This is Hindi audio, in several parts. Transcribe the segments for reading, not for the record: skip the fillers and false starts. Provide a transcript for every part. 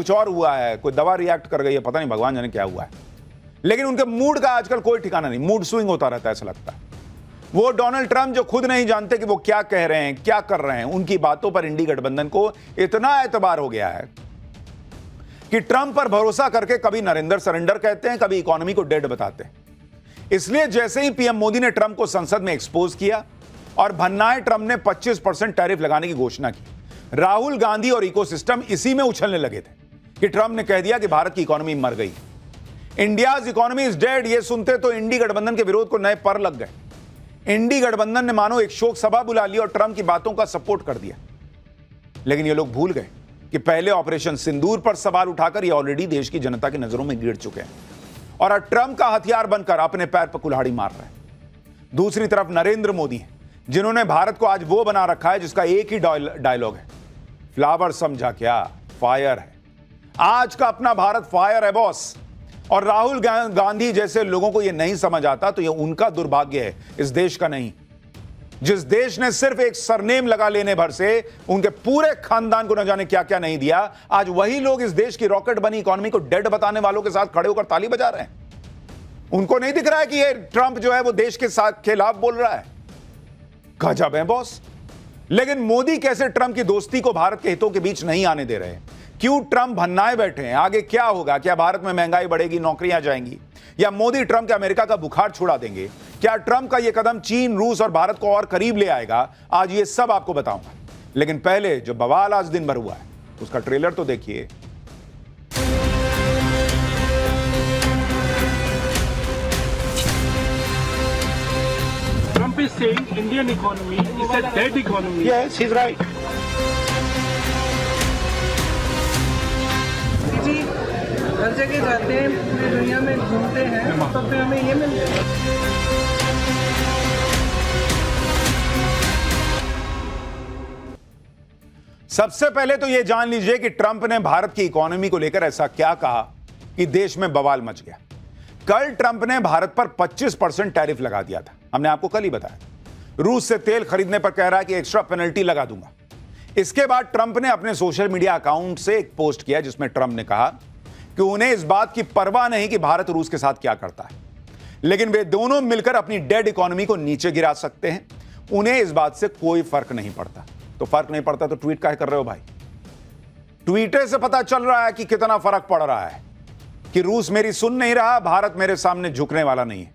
कुछ और हुआ है, कोई दवा रिएक्ट कर गई है, पता नहीं भगवान जाने क्या हुआ है। लेकिन उनके मूड का आजकल कोई ठिकाना नहीं, मूड स्विंग होता रहता है, ऐसा लगता है। वो डोनाल्ड ट्रंप जो खुद नहीं जानते कि वो क्या कह रहे हैं, क्या कर रहे हैं, उनकी बातों पर इंडी गठबंधन को इतना एतबार हो गया है कि ट्रंप पर भरोसा करके कभी नरेंद्र सरेंडर कहते हैं, कभी इकोनॉमी को डेड बताते हैं। इसलिए जैसे ही पीएम मोदी ने ट्रंप को संसद में एक्सपोज किया और भन्नाए ट्रंप ने 25% टैरिफ लगाने की घोषणा की, राहुल गांधी और इकोसिस्टम इसी में उछलने लगे थे कि ट्रंप ने कह दिया कि भारत की इकोनॉमी मर गई, इंडियाज इकोनॉमी इज डेड। ये सुनते तो इंडी गठबंधन के विरोध को नए पर लग गए। इंडी गठबंधन ने मानो एक शोक सभा बुला ली और ट्रंप की बातों का सपोर्ट कर दिया। लेकिन ये लोग भूल गए कि पहले ऑपरेशन सिंदूर पर सवाल उठाकर ये ऑलरेडी देश की जनता की नजरों में गिर चुके हैं और अब ट्रंप का हथियार बनकर अपने पैर पर कुल्हाड़ी मार रहे हैं। दूसरी तरफ नरेंद्र मोदी हैं, जिन्होंने भारत को आज वो बना रखा है जिसका एक ही डायलॉग है, फ्लावर समझा क्या, फायर है। आज का अपना भारत फायर है बॉस। और राहुल गांधी जैसे लोगों को यह नहीं समझ आता तो यह उनका दुर्भाग्य है, इस देश का नहीं। जिस देश ने सिर्फ एक सरनेम लगा लेने भर से उनके पूरे खानदान को न जाने क्या क्या नहीं दिया, आज वही लोग इस देश की रॉकेट बनी इकोनॉमी को डेड बताने वालों के साथ खड़े होकर ताली बजा रहे हैं। उनको नहीं दिख रहा है कि ये ट्रंप जो है वो देश के साथ खिलाफ बोल रहा है। गजब है बॉस। लेकिन मोदी कैसे ट्रंप की दोस्ती को भारत के हितों के बीच नहीं आने दे रहे? क्यों ट्रंप भन्नाए बैठे हैं? आगे क्या होगा? क्या भारत में महंगाई बढ़ेगी, नौकरियां जाएंगी, या मोदी ट्रंप के अमेरिका का बुखार छुड़ा देंगे? क्या ट्रंप का यह कदम चीन, रूस और भारत को और करीब ले आएगा? आज ये सब आपको बताऊंगा। लेकिन पहले जो बवाल आज दिन भर हुआ है उसका ट्रेलर तो देखिए। Trump is saying Indian economy is a dead economy. Yes, he's right. जी हर जगह जाते हैं, पूरी दुनिया में घूमते हैं, तब पे हमें ये मिल जाए। सबसे पहले तो यह जान लीजिए कि ट्रंप ने भारत की इकोनॉमी को लेकर ऐसा क्या कहा कि देश में बवाल मच गया। कल ट्रंप ने भारत पर 25% टैरिफ लगा दिया था, हमने आपको कल ही बताया। रूस से तेल खरीदने पर कह रहा है कि एक्स्ट्रा पेनल्टी लगा दूंगा। इसके बाद ट्रंप ने अपने सोशल मीडिया अकाउंट से एक पोस्ट किया जिसमें ट्रंप ने कहा कि उन्हें इस बात की परवाह नहीं कि भारत रूस के साथ क्या करता है, लेकिन वे दोनों मिलकर अपनी डेड इकोनॉमी को नीचे गिरा सकते हैं। उन्हें इस बात से कोई फर्क नहीं पड़ता। तो फर्क नहीं पड़ता तो ट्वीट काहे कर रहे हो भाई? ट्वीटर से पता चल रहा है कि कितना फर्क पड़ रहा है कि रूस मेरी सुन नहीं रहा, भारत मेरे सामने झुकने वाला नहीं है।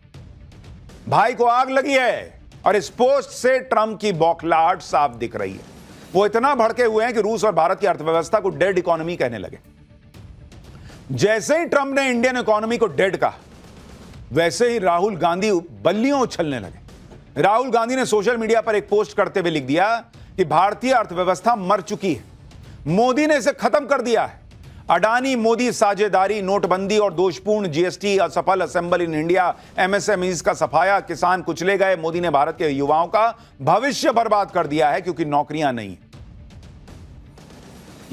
भाई को आग लगी है और इस पोस्ट से ट्रंप की बौखलाहट साफ दिख रही है। वो इतना भड़के हुए हैं कि रूस और भारत की अर्थव्यवस्था को डेड इकोनॉमी कहने लगे। जैसे ही ट्रंप ने इंडियन इकोनॉमी को डेड कहा, वैसे ही राहुल गांधी बल्लियों उछलने लगे। राहुल गांधी ने सोशल मीडिया पर एक पोस्ट करते हुए लिख दिया कि भारतीय अर्थव्यवस्था मर चुकी है, मोदी ने इसे खत्म कर दिया है। अडानी मोदी साझेदारी, नोटबंदी और दोषपूर्ण जीएसटी, असफल असेंबल इन इंडिया, एमएसएमईज का सफाया, किसान कुचले गए। मोदी ने भारत के युवाओं का भविष्य बर्बाद कर दिया है क्योंकि नौकरियां नहीं।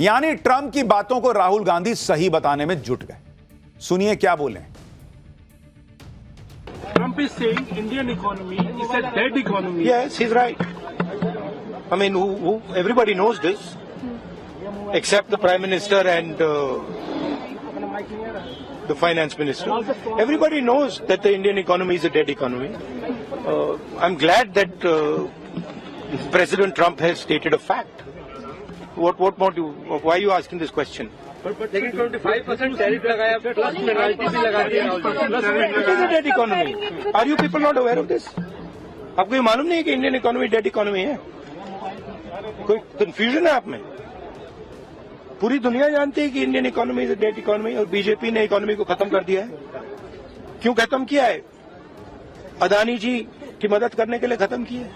यानी ट्रंप की बातों को राहुल गांधी सही बताने में जुट गए। सुनिए क्या बोले। Trump is saying Indian economy is a dead economy. Yes, he's right. I mean, everybody knows this, except the Prime Minister and the Finance Minister. Everybody knows that the Indian economy is a dead economy. I'm glad that President Trump has stated a fact. What more do? Why are you asking this question? लेकिन 25% टैरिफ लगाया, प्लस पेनल्टी भी लगा दिया। It is a dead economy. Are you people not aware of this? आपको ये मालूम नहीं है कि इंडियन इकोनॉमी डेड इकोनॉमी है? कोई कंफ्यूजन है आप में? पूरी दुनिया जानती है कि Indian economy is a dead economy और बीजेपी ने इकोनॉमी को खत्म कर दिया है। क्यों खत्म किया है? अदानी जी की मदद करने के लिए खत्म किया है।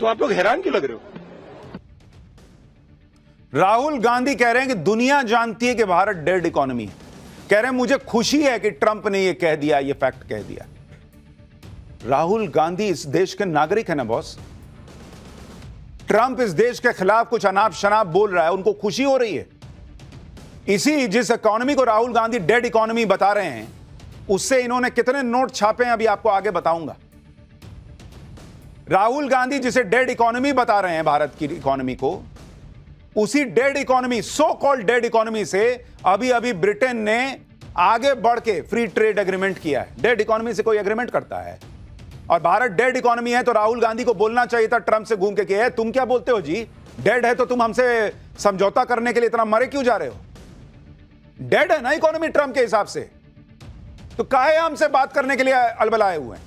तो आप लोग हैरान क्यों लग रहे हो? राहुल गांधी कह रहे हैं कि दुनिया जानती है कि भारत डेड इकोनॉमी है। कह रहे हैं मुझे खुशी है कि ट्रंप ने यह कह दिया, यह फैक्ट कह दिया। राहुल गांधी इस देश के नागरिक है ना बॉस। ट्रंप इस देश के खिलाफ कुछ अनाप शनाप बोल रहा है, उनको खुशी हो रही है। इसी जिस इकोनॉमी को राहुल गांधी डेड इकोनॉमी बता रहे हैं, उससे इन्होंने कितने नोट छापे हैं अभी आपको आगे बताऊंगा। राहुल गांधी जिसे डेड इकोनॉमी बता रहे हैं भारत की इकोनॉमी को, उसी dead economy, so called dead economy से अभी अभी ब्रिटेन ने आगे बढ़ के फ्री ट्रेड एग्रीमेंट किया है। डेड इकोनॉमी से कोई एग्रीमेंट करता है? और भारत डेड इकोनॉमी है तो राहुल गांधी को बोलना चाहिए था ट्रंप से घूम के कि तुम क्या बोलते हो जी, डेड है तो तुम हमसे समझौता करने के लिए इतना मरे क्यों जा रहे हो? डेड है ना इकोनॉमी ट्रंप के हिसाब से, तो काहे हमसे बात करने के लिए अलबलाए हुए हैं?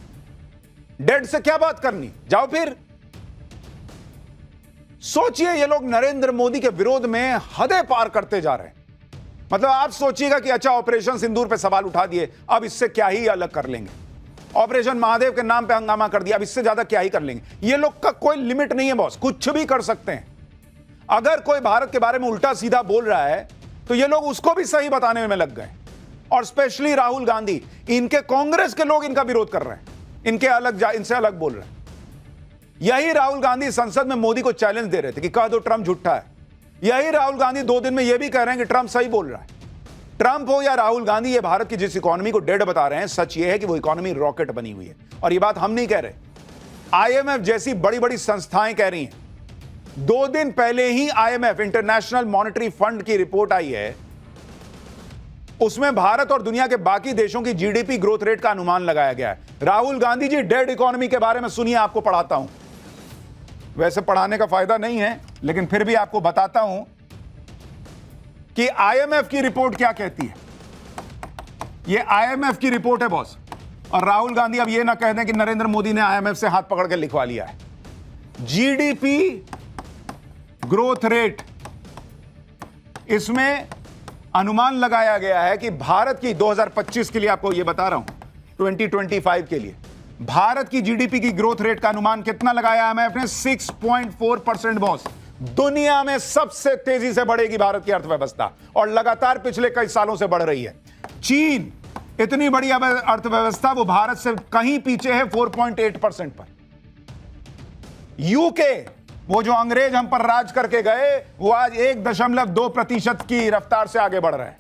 डेड से क्या बात करनी, जाओ फिर। सोचिए, ये लोग नरेंद्र मोदी के विरोध में हदें पार करते जा रहे हैं। मतलब आप सोचिएगा कि अच्छा ऑपरेशन सिंदूर पे सवाल उठा दिए, अब इससे क्या ही अलग कर लेंगे। ऑपरेशन महादेव के नाम पे हंगामा कर दिया, अब इससे ज्यादा क्या ही कर लेंगे। ये लोग का कोई लिमिट नहीं है बॉस, कुछ भी कर सकते हैं। अगर कोई भारत के बारे में उल्टा सीधा बोल रहा है तो ये लोग उसको भी सही बताने में लग गए। और स्पेशली राहुल गांधी, इनके कांग्रेस के लोग इनका विरोध कर रहे हैं, इनसे अलग बोल रहे हैं। यही राहुल गांधी संसद में मोदी को चैलेंज दे रहे थे कि कह दो ट्रंप झूठा है। यही राहुल गांधी 2 दिन में यह भी कह रहे हैं कि ट्रंप सही बोल रहा है। ट्रंप हो या राहुल गांधी, ये भारत की जिस इकोनॉमी को डेड बता रहे हैं, सच ये है कि वो इकोनॉमी रॉकेट बनी हुई है। और ये बात हम नहीं कह रहे, आईएमएफ जैसी बड़ी बड़ी संस्थाएं कह रही हैं। 2 दिन पहले ही आईएमएफ, इंटरनेशनल मॉनेटरी फंड की रिपोर्ट आई है, उसमें भारत और दुनिया के बाकी देशों की जीडीपी ग्रोथ रेट का अनुमान लगाया गया है। राहुल गांधी जी, डेड इकोनॉमी के बारे में सुनिए, आपको पढ़ाता हूं। वैसे पढ़ाने का फायदा नहीं है, लेकिन फिर भी आपको बताता हूं कि आईएमएफ की रिपोर्ट क्या कहती है। यह आईएमएफ की रिपोर्ट है बॉस। और राहुल गांधी अब यह ना कह दें कि नरेंद्र मोदी ने आईएमएफ से हाथ पकड़ के लिखवा लिया है। जीडीपी ग्रोथ रेट, इसमें अनुमान लगाया गया है कि भारत की 2025 के लिए, आपको यह बता रहा हूं, 2025 के लिए भारत की जीडीपी की ग्रोथ रेट का अनुमान कितना लगाया है मैंने? 6.4% बॉस। दुनिया में सबसे तेजी से बढ़ेगी भारत की अर्थव्यवस्था, और लगातार पिछले कई सालों से बढ़ रही है। चीन, इतनी बड़ी अर्थव्यवस्था, वो भारत से कहीं पीछे है 4.8% पर। यूके, वो जो अंग्रेज हम पर राज करके गए, वो आज 1.2% की रफ्तार से आगे बढ़ रहे हैं।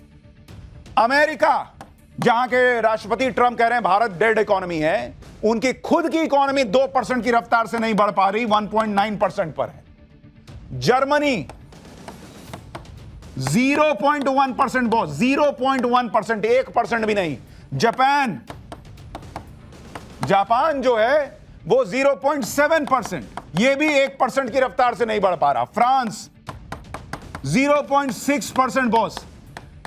अमेरिका, जहां के राष्ट्रपति ट्रंप कह रहे हैं भारत डेड इकोनॉमी है, उनकी खुद की इकोनॉमी 2% की रफ्तार से नहीं बढ़ पा रही, 1.9% पर है। जर्मनी 0.1% बॉस, 0.1%, 1% भी नहीं। जापान जो है वो 0.7%, ये भी 1% की रफ्तार से नहीं बढ़ पा रहा। France 0.6% boss.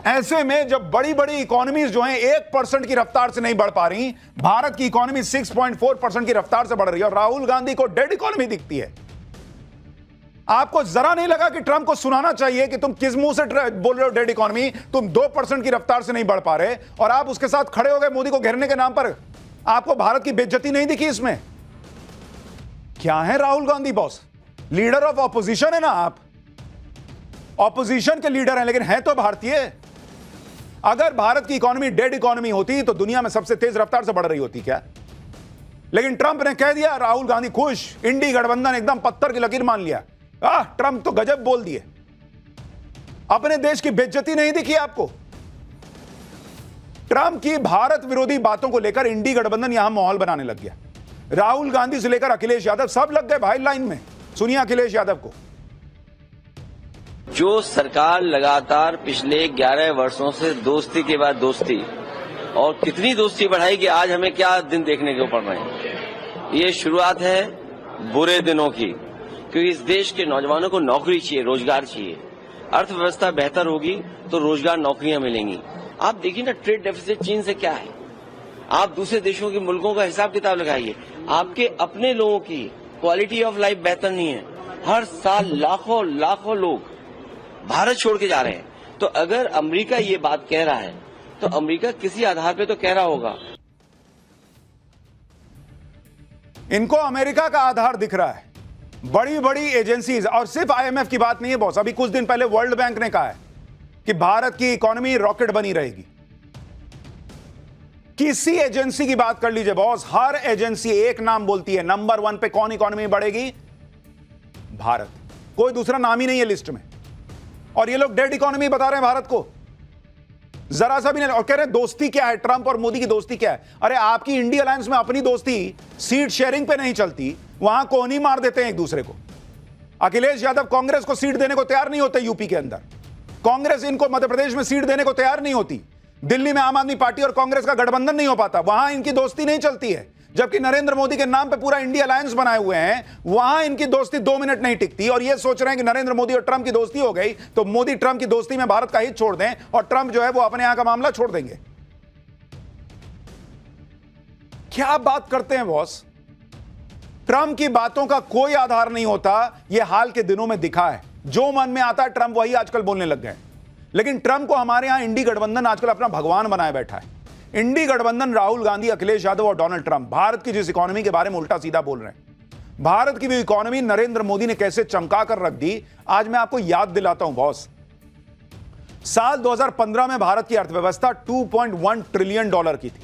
ऐसे में जब बड़ी बड़ी इकोनॉमीज जो हैं 1% की रफ्तार से नहीं बढ़ पा रही, भारत की इकोनॉमी 6.4% की रफ्तार से बढ़ रही है, और राहुल गांधी को डेड इकोनॉमी दिखती है। आपको जरा नहीं लगा कि ट्रंप को सुनाना चाहिए कि तुम किस मुंह से बोल रहे हो डेड इकोनॉमी, तुम 2% की रफ्तार से नहीं बढ़ पा रहे, और आप उसके साथ खड़े हो गए मोदी को घेरने के नाम पर? आपको भारत की बेइज्जती नहीं दिखी इसमें? क्या है Rahul Gandhi boss? Leader of opposition है ना आप, ऑपोजिशन के लीडर हैं, लेकिन है तो भारतीय। अगर भारत की इकोनॉमी डेड इकोनॉमी होती तो दुनिया में सबसे तेज रफ्तार से बढ़ रही होती क्या? लेकिन ट्रंप ने कह दिया, राहुल गांधी खुश, इंडी गठबंधन एकदम पत्थर की लकीर मान लिया। ट्रंप तो गजब बोल दिए। अपने देश की बेइज्जती नहीं दिखी आपको? ट्रंप की भारत विरोधी बातों को लेकर इंडी गठबंधन यहां माहौल बनाने लग गया। राहुल गांधी से लेकर अखिलेश यादव सब लग गए भाई लाइन में। सुनिए अखिलेश यादव को। जो सरकार लगातार पिछले 11 वर्षों से दोस्ती के बाद दोस्ती, और कितनी दोस्ती बढ़ाई कि आज हमें क्या दिन देखने को पड़ रहे हैं। ये शुरुआत है बुरे दिनों की, क्योंकि इस देश के नौजवानों को नौकरी चाहिए, रोजगार चाहिए। अर्थव्यवस्था बेहतर होगी तो रोजगार, नौकरियां मिलेंगी। आप देखिए ना, ट्रेड डेफिसिट चीन से क्या है। आप दूसरे देशों के मुल्कों का हिसाब किताब लगाइए, आपके अपने लोगों की क्वालिटी ऑफ लाइफ बेहतर नहीं है। हर साल लाखों लाखों लोग भारत छोड़ के जा रहे हैं। तो अगर अमेरिका ये बात कह रहा है तो अमेरिका किसी आधार पे तो कह रहा होगा। इनको अमेरिका का आधार दिख रहा है। बड़ी बड़ी एजेंसीज, और सिर्फ आईएमएफ की बात नहीं है बॉस, अभी कुछ दिन पहले वर्ल्ड बैंक ने कहा है कि भारत की इकोनॉमी रॉकेट बनी रहेगी। किसी एजेंसी की बात कर लीजिए बॉस, हर एजेंसी एक नाम बोलती है, नंबर 1 पे कौन इकोनॉमी बढ़ेगी? भारत। कोई दूसरा नाम ही नहीं है लिस्ट में। और ये लोग डेड इकोनॉमी बता रहे हैं भारत को, जरा सा भी नहीं। और कह रहे हैं दोस्ती क्या है, ट्रंप और मोदी की दोस्ती क्या है? अरे आपकी इंडी अलायंस में अपनी दोस्ती सीट शेयरिंग पे नहीं चलती, वहां कोहनी मार देते हैं एक दूसरे को। अखिलेश यादव कांग्रेस को सीट देने को तैयार नहीं होते यूपी के अंदर, कांग्रेस इनको मध्य प्रदेश में सीट देने को तैयार नहीं होती, दिल्ली में आम आदमी पार्टी और कांग्रेस का गठबंधन नहीं हो पाता, वहां इनकी दोस्ती नहीं चलती है। जबकि नरेंद्र मोदी के नाम पे पूरा इंडिया अलायंस बनाए हुए हैं, वहां इनकी दोस्ती 2 मिनट नहीं टिकती और ये सोच रहे हैं कि नरेंद्र मोदी और ट्रंप की दोस्ती हो गई तो मोदी ट्रंप की दोस्ती में भारत का हित छोड़ दें और ट्रंप जो है वो अपने यहां का मामला छोड़ देंगे। क्या बात करते हैं बॉस, ट्रंप की बातों का कोई आधार नहीं होता। यह हाल के दिनों में दिखा है, जो मन में आता है ट्रंप वही आजकल बोलने लग गए। लेकिन ट्रंप को हमारे यहां इंडी गठबंधन आजकल अपना भगवान बनाए बैठा है। इंडी गठबंधन राहुल गांधी, अखिलेश यादव और डोनाल्ड ट्रंप भारत की जिस इकोनॉमी के बारे में उल्टा सीधा बोल रहे हैं, भारत की भी इकोनॉमी नरेंद्र मोदी ने कैसे चमका कर रख दी, आज मैं आपको याद दिलाता हूं बॉस। साल 2015 में भारत की अर्थव्यवस्था 2.1 ट्रिलियन डॉलर की थी।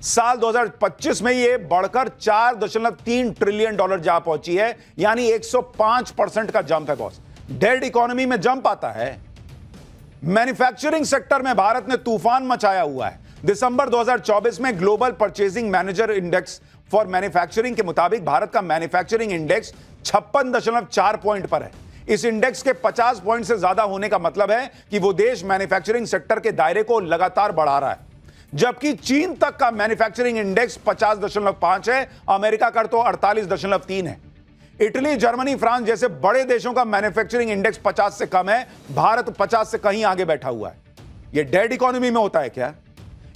साल 2025 में यह बढ़कर 4.3 ट्रिलियन डॉलर जा पहुंची है, यानी 105% का जंप है बॉस। डेड इकोनॉमी में जंप आता है। मैन्युफैक्चरिंग सेक्टर में भारत ने तूफान मचाया हुआ है। दिसंबर 2024 में global purchasing manager index for manufacturing के मुताबिक भारत का मैन्युफैक्चरिंग इंडेक्स 56.4 पॉइंट पर है। इस इंडेक्स के 50 पॉइंट से ज्यादा होने का मतलब है कि वो देश मैन्युफैक्चरिंग सेक्टर के दायरे को लगातार बढ़ा रहा है। जबकि चीन तक का मैन्युफैक्चरिंग इंडेक्स 50.5 है, अमेरिका का तो 48.3 है। इटली, जर्मनी, फ्रांस जैसे बड़े देशों का मैन्युफैक्चरिंग इंडेक्स 50 से कम है, भारत 50 से कहीं आगे बैठा हुआ है। यह डेड इकोनॉमी में होता है क्या?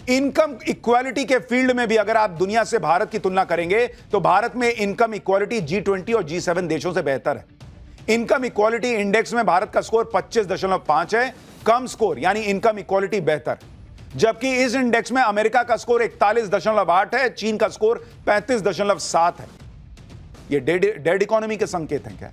इनकम इक्वालिटी के फील्ड में भी अगर आप दुनिया से भारत की तुलना करेंगे तो भारत में इनकम इक्वालिटी G20 और G7 देशों से बेहतर है। इनकम इक्वालिटी इंडेक्स में भारत का स्कोर 25.5 है, कम स्कोर यानी इनकम इक्वालिटी बेहतर। जबकि इस इंडेक्स में अमेरिका का स्कोर 41.8 है, चीन का स्कोर 35.7 है। ये डेड इकोनॉमी के संकेत हैं क्या?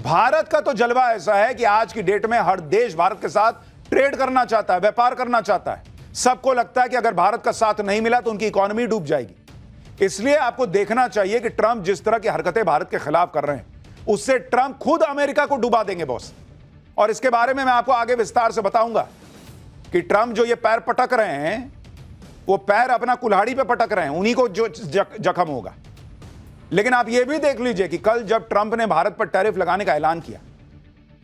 भारत का तो जलवा ऐसा है कि आज की डेट में हर देश भारत के साथ ट्रेड करना चाहता है, व्यापार करना चाहता है। सबको लगता है कि अगर भारत का साथ नहीं मिला तो उनकी इकोनॉमी डूब जाएगी। इसलिए आपको देखना चाहिए कि ट्रंप जिस तरह की हरकतें भारत के खिलाफ कर रहे हैं, उससे ट्रंप खुद अमेरिका को डुबा देंगे बॉस। और इसके बारे में मैं आपको आगे विस्तार से बताऊंगा कि ट्रंप जो ये पैर पटक रहे हैं, वो पैर अपना कुल्हाड़ी पे पटक रहे हैं, उन्हीं को जो जख्म होगा। लेकिन आप ये भी देख लीजिए कि कल जब ट्रंप ने भारत पर टैरिफ लगाने का ऐलान किया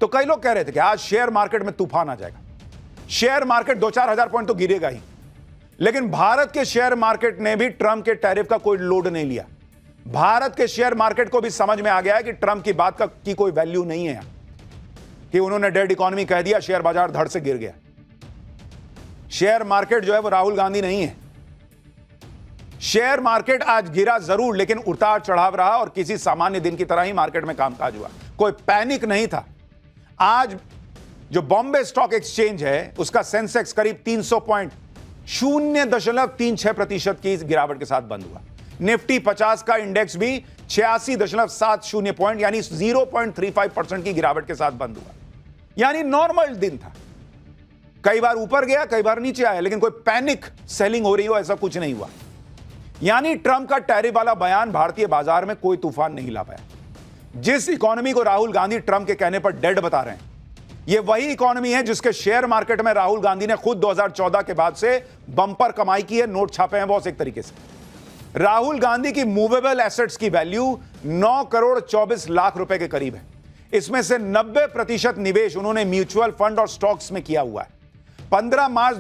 तो कई लोग कह रहे थे कि आज शेयर मार्केट में तूफान आ जाएगा, शेयर मार्केट 2-4 हजार पॉइंट तो गिरेगा ही। लेकिन भारत के शेयर मार्केट ने भी ट्रंप के टैरिफ का कोई लोड नहीं लिया। भारत के शेयर मार्केट को भी समझ में आ गया है कि ट्रंप की बात की कोई वैल्यू नहीं है, कि उन्होंने डेड इकोनॉमी कह दिया, शेयर बाजार धड़ से गिर गया। शेयर मार्केट जो है वो राहुल गांधी नहीं है। शेयर मार्केट आज गिरा जरूर, लेकिन उतार चढ़ाव रहा और किसी सामान्य दिन की तरह ही मार्केट में कामकाज हुआ, कोई पैनिक नहीं था। आज जो बॉम्बे स्टॉक एक्सचेंज है उसका सेंसेक्स करीब 300 पॉइंट 0.36% की गिरावट के साथ बंद हुआ। निफ्टी 50 का इंडेक्स भी 86.70 पॉइंट यानी 0.35% की गिरावट के साथ बंद हुआ। यानी नॉर्मल दिन था, कई बार ऊपर गया, कई बार नीचे आया, लेकिन कोई पैनिक सेलिंग हो रही हो ऐसा कुछ नहीं हुआ। यानी ट्रंप का टैरिफ वाला बयान भारतीय बाजार में कोई तूफान नहीं ला पाया। जिस इकोनॉमी को राहुल गांधी ट्रंप के कहने पर डेड बता रहे हैं, यह वही इकोनॉमी है जिसके शेयर मार्केट में राहुल गांधी ने खुद 2014 के बाद से बंपर कमाई की है, नोट छापे हैं बॉस। एक तरीके से राहुल गांधी की मूवेबल एसेट्स की वैल्यू 9 करोड़ 24 लाख रुपए के करीब है। इसमें से 90% निवेश उन्होंने म्यूचुअल फंड और स्टॉक्स में किया हुआ है। 15 मार्च